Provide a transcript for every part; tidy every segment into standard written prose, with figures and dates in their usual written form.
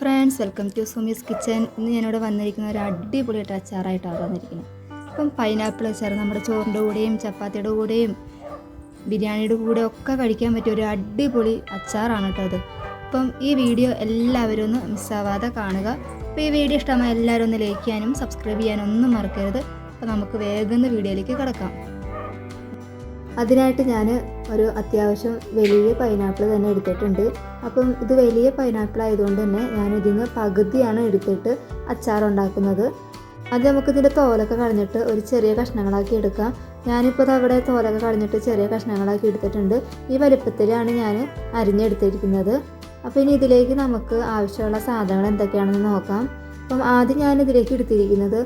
Friends, welcome to Sumi's kitchen. ഇന്ന് ഞാനിവിടെ വന്നിരിക്കുന്ന ഒരു അടിപൊളിയായിട്ട് അച്ചാറായിട്ടാണ് വന്നിരിക്കുന്നത്. ഇപ്പം പൈനാപ്പിൾ അച്ചാർ നമ്മുടെ ചോറിൻ്റെ കൂടെയും ചപ്പാത്തിയുടെ കൂടെയും ബിരിയാണിയുടെ കൂടെ ഒക്കെ കഴിക്കാൻ പറ്റിയ ഒരു അടിപൊളി അച്ചാറാണ് കേട്ടോ അത്. അപ്പം ഈ വീഡിയോ എല്ലാവരും ഒന്ന് മിസ്സാവാതെ കാണുക. അപ്പോൾ ഈ വീഡിയോ ഇഷ്ടമായ എല്ലാവരും ഒന്ന് ലൈക്ക് ചെയ്യാനും സബ്സ്ക്രൈബ് ചെയ്യാനും ഒന്നും മറക്കരുത്. അപ്പോൾ നമുക്ക് വേഗം വീഡിയോയിലേക്ക് കിടക്കാം. അതിനായിട്ട് ഞാൻ ഒരു അത്യാവശ്യം വലിയ പൈനാപ്പിൾ തന്നെ എടുത്തിട്ടുണ്ട്. അപ്പം ഇത് വലിയ പൈനാപ്പിൾ ആയതുകൊണ്ട് തന്നെ ഞാൻ ഇതിന് പകുതിയാണ് എടുത്തിട്ട് അച്ചാറുണ്ടാക്കുന്നത്. അത് നമുക്കിതിൻ്റെ തോലൊക്കെ കളഞ്ഞിട്ട് ഒരു ചെറിയ കഷ്ണങ്ങളാക്കി എടുക്കാം. ഞാനിപ്പോൾ അവിടെ തോലൊക്കെ കളഞ്ഞിട്ട് ചെറിയ കഷ്ണങ്ങളാക്കി എടുത്തിട്ടുണ്ട്. ഈ വലുപ്പത്തിലാണ് ഞാൻ അരിഞ്ഞെടുത്തിരിക്കുന്നത്. അപ്പോൾ ഇനി ഇതിലേക്ക് നമുക്ക് ആവശ്യമുള്ള സാധനങ്ങൾ എന്തൊക്കെയാണെന്ന് നോക്കാം. അപ്പം ആദ്യം ഞാൻ ഇതിലേക്ക് എടുത്തിരിക്കുന്നത്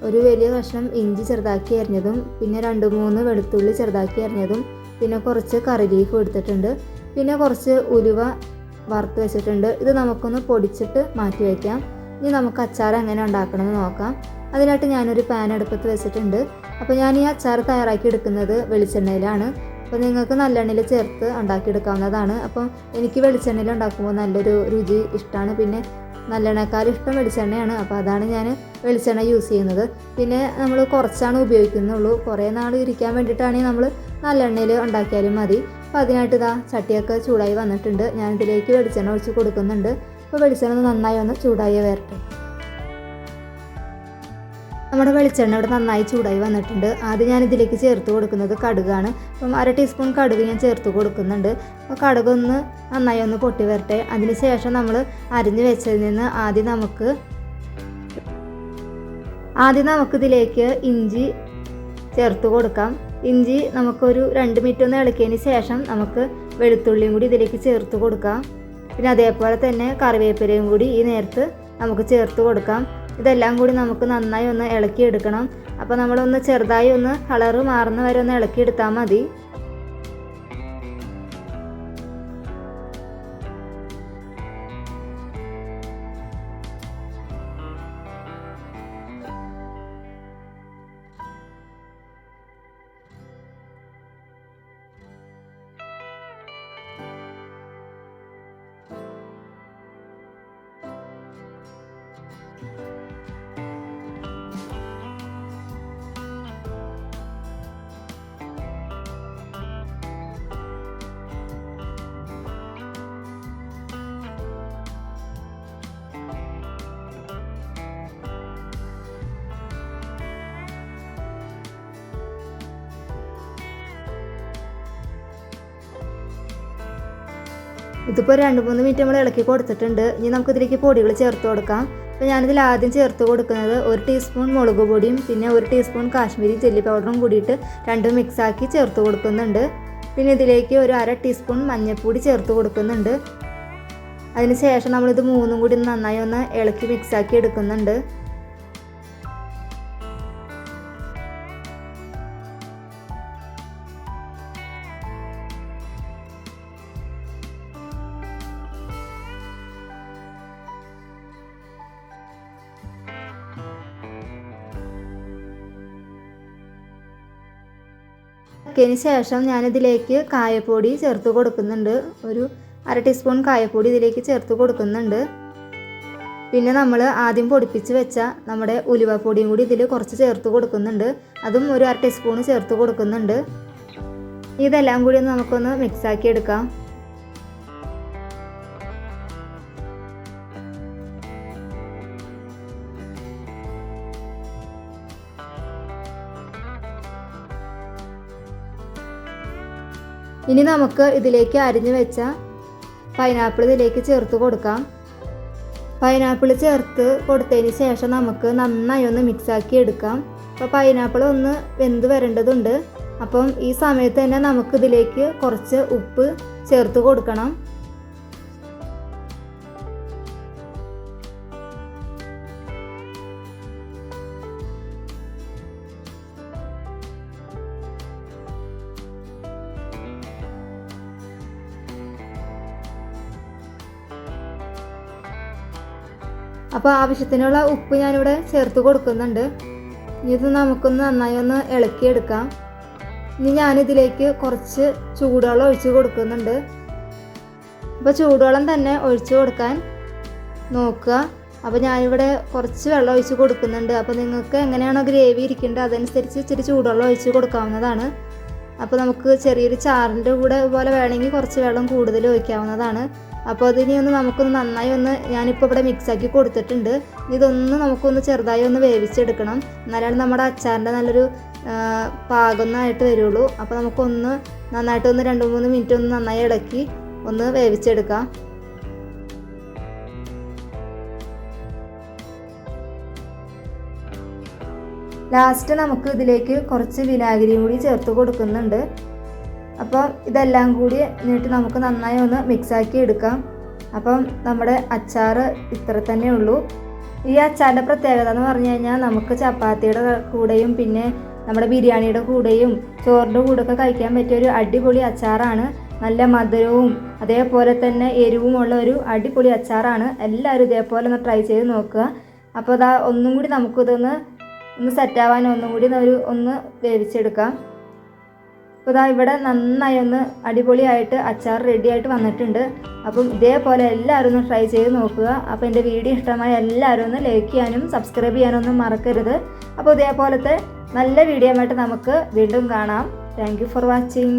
ഒരു വലിയ കഷ്ണം ഇഞ്ചി ചെറുതാക്കി അരിഞ്ഞതും, പിന്നെ 2-3 വെളുത്തുള്ളി ചെറുതാക്കി അരിഞ്ഞതും, പിന്നെ കുറച്ച് കറി ലീഫ് എടുത്തിട്ടുണ്ട്, പിന്നെ കുറച്ച് ഉലുവ വറുത്ത് വെച്ചിട്ടുണ്ട്. ഇത് നമുക്കൊന്ന് പൊടിച്ചിട്ട് മാറ്റി വയ്ക്കാം. ഇനി നമുക്ക് അച്ചാർ എങ്ങനെ ഉണ്ടാക്കണമെന്ന് നോക്കാം. അതിനായിട്ട് ഞാനൊരു പാൻ അടുപ്പത്ത് വെച്ചിട്ടുണ്ട്. അപ്പോൾ ഞാൻ ഈ അച്ചാർ തയ്യാറാക്കി എടുക്കുന്നത് വെളിച്ചെണ്ണയിലാണ്. അപ്പോൾ നിങ്ങൾക്ക് നല്ലെണ്ണയിൽ ചേർത്ത് ഉണ്ടാക്കിയെടുക്കാവുന്നതാണ്. അപ്പം എനിക്ക് വെളിച്ചെണ്ണയിൽ ഉണ്ടാക്കുമ്പോൾ നല്ലൊരു രുചി ഇഷ്ടമാണ്. പിന്നെ നല്ലെണ്ണക്കാർ ഇഷ്ടം വെളിച്ചെണ്ണയാണ്. അപ്പോൾ അതാണ് ഞാൻ വെളിച്ചെണ്ണ യൂസ് ചെയ്യുന്നത്. പിന്നെ നമ്മൾ കുറച്ചാണ് ഉപയോഗിക്കുന്നുള്ളൂ. കുറേ നാൾ ഇരിക്കാൻ വേണ്ടിയിട്ടാണെങ്കിൽ നമ്മൾ നല്ലെണ്ണയിൽ ഉണ്ടാക്കിയാലും മതി. അപ്പോൾ അതിനായിട്ട് ഇതാ ചട്ടിയൊക്കെ ചൂടായി വന്നിട്ടുണ്ട്. ഞാനിതിലേക്ക് വെളിച്ചെണ്ണ ഒഴിച്ച് കൊടുക്കുന്നുണ്ട്. അപ്പോൾ വെളിച്ചെണ്ണ നന്നായി ഒന്ന് ചൂടായി വരട്ടെ. നമ്മുടെ വെളിച്ചെണ്ണ ഇവിടെ നന്നായി ചൂടായി വന്നിട്ടുണ്ട്. ആദ്യം ഞാൻ ഇതിലേക്ക് ചേർത്ത് കൊടുക്കുന്നത് കടുകാണ്. അപ്പം 1/2 ടീസ്പൂൺ കടുക് ഞാൻ ചേർത്ത് കൊടുക്കുന്നുണ്ട്. അപ്പോൾ കടുകൊന്ന് നന്നായി ഒന്ന് പൊട്ടി വരട്ടെ. അതിന് ശേഷം നമ്മൾ അരിഞ്ഞ് വെച്ചതിൽ നിന്ന് ആദ്യം നമുക്കിതിലേക്ക് ഇഞ്ചി ചേർത്ത് കൊടുക്കാം. ഇഞ്ചി നമുക്കൊരു 2 മിനിറ്റ് ഒന്ന് ഇളക്കിയതിന് ശേഷം നമുക്ക് വെളുത്തുള്ളിയും കൂടി ഇതിലേക്ക് ചേർത്ത് കൊടുക്കാം. പിന്നെ അതേപോലെ തന്നെ കറിവേപ്പിലയും കൂടി ഈ നേരത്ത് നമുക്ക് ചേർത്ത് കൊടുക്കാം. ഇതെല്ലാം കൂടി നമുക്ക് നന്നായി ഒന്ന് ഇളക്കിയെടുക്കണം. അപ്പോൾ നമ്മളൊന്ന് ചെറുതായി ഒന്ന് കളറ് മാറുന്ന വരെ ഒന്ന് ഇളക്കിയെടുത്താൽ മതി. ഇതിപ്പോൾ 2-3 മിനിറ്റ് നമ്മൾ ഇളക്കി കൊടുത്തിട്ടുണ്ട്. ഇനി നമുക്കിതിലേക്ക് പൊടികൾ ചേർത്ത് കൊടുക്കാം. അപ്പോൾ ഞാനിതിൽ ആദ്യം ചേർത്ത് കൊടുക്കുന്നത് 1 ടീസ്പൂൺ മുളക് പൊടിയും പിന്നെ 1 ടീസ്പൂൺ കാശ്മീരി ചില്ലി പൗഡറും കൂടിയിട്ട് രണ്ടും മിക്സാക്കി ചേർത്ത് കൊടുക്കുന്നുണ്ട്. പിന്നെ ഇതിലേക്ക് ഒരു 1/2 ടീസ്പൂൺ മഞ്ഞൾപ്പൊടി ചേർത്ത് കൊടുക്കുന്നുണ്ട്. അതിന് ശേഷം നമ്മളിത് മൂന്നും കൂടി നന്നായി ഒന്ന് ഇളക്കി മിക്സാക്കി എടുക്കുന്നുണ്ട്. ിന് ശേഷം ഞാനിതിലേക്ക് കായപ്പൊടി ചേർത്ത് കൊടുക്കുന്നുണ്ട്. ഒരു 1/2 ടീസ്പൂൺ കായപ്പൊടി ഇതിലേക്ക് ചേർത്ത് കൊടുക്കുന്നുണ്ട്. പിന്നെ നമ്മൾ ആദ്യം പൊടിപ്പിച്ച് വെച്ച നമ്മുടെ ഉലുവപ്പൊടിയും കൂടി ഇതിൽ കുറച്ച് ചേർത്ത് കൊടുക്കുന്നുണ്ട്. അതും ഒരു 1/2 ടീസ്പൂൺ ചേർത്ത് കൊടുക്കുന്നുണ്ട്. ഇതെല്ലാം കൂടി ഒന്ന് നമുക്കൊന്ന് മിക്സാക്കി എടുക്കാം. ഇനി നമുക്ക് ഇതിലേക്ക് അരിഞ്ഞു വെച്ച പൈനാപ്പിൾ ഇതിലേക്ക് ചേർത്ത് കൊടുക്കാം. പൈനാപ്പിൾ ചേർത്ത് കൊടുത്തതിന് ശേഷം നമുക്ക് നന്നായി ഒന്ന് മിക്സാക്കി എടുക്കാം. അപ്പോൾ പൈനാപ്പിൾ ഒന്ന് വെന്ത് വരേണ്ടതുണ്ട്. അപ്പം ഈ സമയത്ത് തന്നെ നമുക്കിതിലേക്ക് കുറച്ച് ഉപ്പ് ചേർത്ത് കൊടുക്കണം. അപ്പോൾ ആവശ്യത്തിനുള്ള ഉപ്പ് ഞാനിവിടെ ചേർത്ത് കൊടുക്കുന്നുണ്ട്. ഇത് നമുക്കൊന്ന് നന്നായി ഒന്ന് ഇളക്കിയെടുക്കാം. ഇനി ഞാനിതിലേക്ക് കുറച്ച് ചൂടുവെള്ളം ഒഴിച്ച് കൊടുക്കുന്നുണ്ട്. അപ്പോൾ ചൂടുവെള്ളം തന്നെ ഒഴിച്ചു കൊടുക്കാൻ നോക്കുക. അപ്പോൾ ഞാനിവിടെ കുറച്ച് വെള്ളം ഒഴിച്ച് കൊടുക്കുന്നുണ്ട്. അപ്പോൾ നിങ്ങൾക്ക് എങ്ങനെയാണോ ഗ്രേവി ഇരിക്കേണ്ടത് അതനുസരിച്ച് ഇച്ചിരി ചൂടുവെള്ളം ഒഴിച്ച് കൊടുക്കാവുന്നതാണ്. അപ്പോൾ നമുക്ക് ചെറിയൊരു ചാറിൻ്റെ കൂടെ പോലെ വേണമെങ്കിൽ കുറച്ച് വെള്ളം കൂടുതൽ ഒഴിക്കാവുന്നതാണ്. അപ്പോൾ അതിനി നമുക്കൊന്ന് നന്നായി ഞാനിപ്പോൾ ഇവിടെ മിക്സാക്കി കൊടുത്തിട്ടുണ്ട്. ഇതൊന്ന് നമുക്കൊന്ന് ചെറുതായി വേവിച്ചെടുക്കണം. എന്നാലാണ് നമ്മുടെ അച്ചാറിൻ്റെ നല്ലൊരു പാകമൊന്നായിട്ട് വരുള്ളൂ. അപ്പോൾ നമുക്കൊന്ന് നന്നായിട്ട് 2-3 മിനിറ്റ് നന്നായി ഇളക്കി വേവിച്ചെടുക്കാം. ലാസ്റ്റ് നമുക്ക് ഇതിലേക്ക് കുറച്ച് വിനാഗിരിയും കൂടി ചേർത്ത് കൊടുക്കുന്നുണ്ട്. അപ്പോൾ ഇതെല്ലാം കൂടി എന്നിട്ട് നമുക്ക് നന്നായി മിക്സാക്കി എടുക്കാം. അപ്പം നമ്മുടെ അച്ചാർ ഇത്ര തന്നെ ഉള്ളൂ. ഈ അച്ചാറിൻ്റെ പ്രത്യേകത എന്ന് പറഞ്ഞു കഴിഞ്ഞാൽ നമുക്ക് ചപ്പാത്തിയുടെ കൂടെയും പിന്നെ നമ്മുടെ ബിരിയാണിയുടെ കൂടെയും ചോറിൻ്റെ കൂടെയൊക്കെ കഴിക്കാൻ പറ്റിയ ഒരു അടിപൊളി അച്ചാറാണ്. നല്ല മധുരവും അതേപോലെ തന്നെ എരിവുമുള്ള ഒരു അടിപൊളി അച്ചാറാണ്. എല്ലാവരും ഇതേപോലെ ട്രൈ ചെയ്ത് നോക്കുക. അപ്പോൾ അതാ ഒന്നും കൂടി നമുക്കിതൊന്ന് സെറ്റാവാൻ ഒന്നും കൂടി വേവിച്ചെടുക്കാം. അപ്പോൾ ഇതാ ഇവിടെ നന്നായി അടിപൊളിയായിട്ട് അച്ചാർ റെഡി ആയിട്ട് വന്നിട്ടുണ്ട്. അപ്പം ഇതേപോലെ എല്ലാവരും ട്രൈ ചെയ്ത് നോക്കുക. അപ്പോൾ എൻ്റെ വീഡിയോ ഇഷ്ടമായ എല്ലാവരും ലൈക്ക് ചെയ്യാനും സബ്സ്ക്രൈബ് ചെയ്യാനൊന്നും മറക്കരുത്. അപ്പോൾ ഇതേപോലത്തെ നല്ല വീഡിയോ ആയിട്ട് നമുക്ക് വീണ്ടും കാണാം. Thank you for watching.